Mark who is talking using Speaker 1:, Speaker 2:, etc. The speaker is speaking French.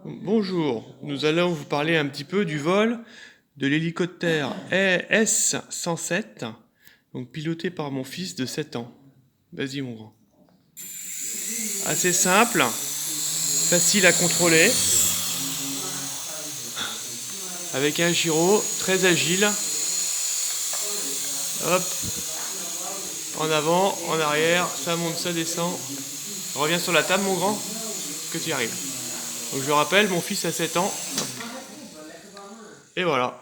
Speaker 1: Bonjour, nous allons vous parler un petit peu du vol de l'hélicoptère S-107, donc piloté par mon fils de 7 ans. Vas-y mon grand. Assez simple, facile à contrôler, avec un gyro très agile. Hop, en avant, en arrière, ça monte, ça descend. Reviens sur la table mon grand, que tu y arrives. Donc je rappelle, mon fils a 7 ans. Et voilà.